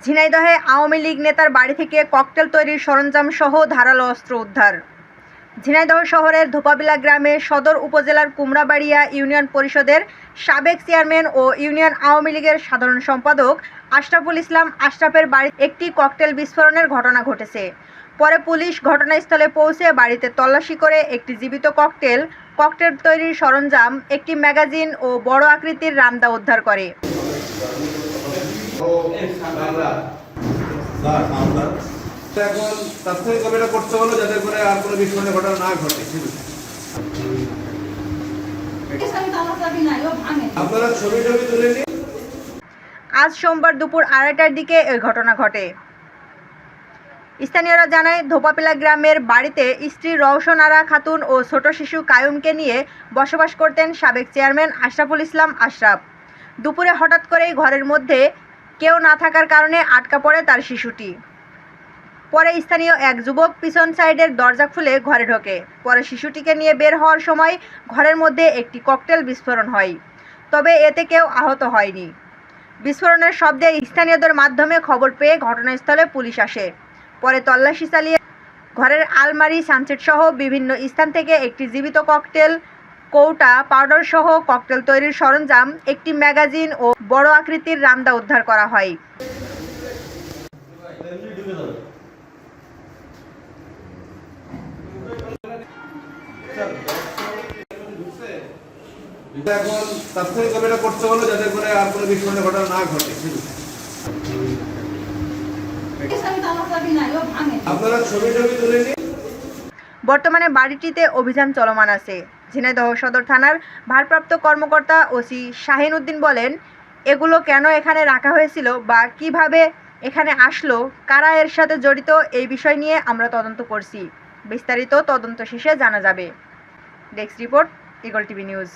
ঝিনাইদহে আওয়ামী লীগ নেতার বাড়ি থেকে ককটেল তৈরির সরঞ্জাম সহ ধারালো অস্ত্র উদ্ধার। ঝিনাইদহ শহরের ধোপাবিলা গ্রামে সদর উপজেলার কুমড়াবাড়িয়া ইউনিয়ন পরিষদের সাবেক চেয়ারম্যান ও ইউনিয়ন আওয়ামী লীগের সাধারণ সম্পাদক আশরাফুল ইসলাম আশরাফের বাড়িতে একটি ককটেল বিস্ফোরণের ঘটনা ঘটেছে। পরে পুলিশ ঘটনাস্থলে পৌঁছে বাড়িতে তল্লাশি করে একটি জীবিত ককটেল তৈরির সরঞ্জাম, একটি ম্যাগাজিন ও বড় আকৃতির রামদা উদ্ধার করে। এখন তাৎক্ষণিক কমিটা করতে হলো যাতে করে আর কোনো বিস্ফোরণের ঘটনা না ঘটে। আপনারা ছবি তুলে নিন। আজ সোমবার দুপুর 2:30টার দিকে এই ঘটনা ঘটে। স্থানীয়রা জানায়, ধোপাপিলা গ্রামের বাড়িতে স্ত্রী রওশন আরা খাতুন ও ছোট শিশু কায়ুমকে নিয়ে বসবাস করতেন সাবেক চেয়ারম্যান আশরাফুল ইসলাম আশরাফ। দুপুরে হঠাৎ করেই ঘরের মধ্যে কেউ না থাকার কারণে আটকা পড়ে তার শিশুটি। পরে স্থানীয় এক যুবক পিছন সাইডের দরজা খুলে ঘরে ঢোকে। পরে শিশুটিকে নিয়ে বের হওয়ার সময় ঘরের মধ্যে একটি ককটেল বিস্ফোরণ হয়, তবে এতে কেউ আহত হয়নি। বিস্ফোরণের শব্দে স্থানীয়দের মাধ্যমে খবর পেয়ে ঘটনাস্থলে পুলিশ আসে। পরে তল্লাশি চালিয়ে ঘরের আলমারি, সানসেট সহ বিভিন্ন স্থান থেকে একটি জীবিত ককটেল, কৌটা, পাউডার সহ ককটেল তৈরির সরঞ্জাম, একটি ম্যাগাজিন ও বড় আকৃতির রামদা উদ্ধার করা হয়। এখন তাৎক্ষণিক কমিটা করতে হলো যাতে করে আর কোনো বিস্ফোরণের ঘটনা না ঘটে। আপনারা ছবি তুলে নিন। বর্তমানে বাড়িটিতে অভিযান চলমান আছে। ঝিনাইদহ সদর থানার ভারপ্রাপ্ত কর্মকর্তা ওসি শাহিন উদ্দিন বলেন, এগুলো কেন এখানে রাখা হয়েছিল বা কিভাবে এখানে আসলো, কারা এর সাথে জড়িত, এই বিষয় নিয়ে আমরা তদন্ত করছি। বিস্তারিত তদন্ত শেষে জানা যাবে। Desk report, eagle TV news.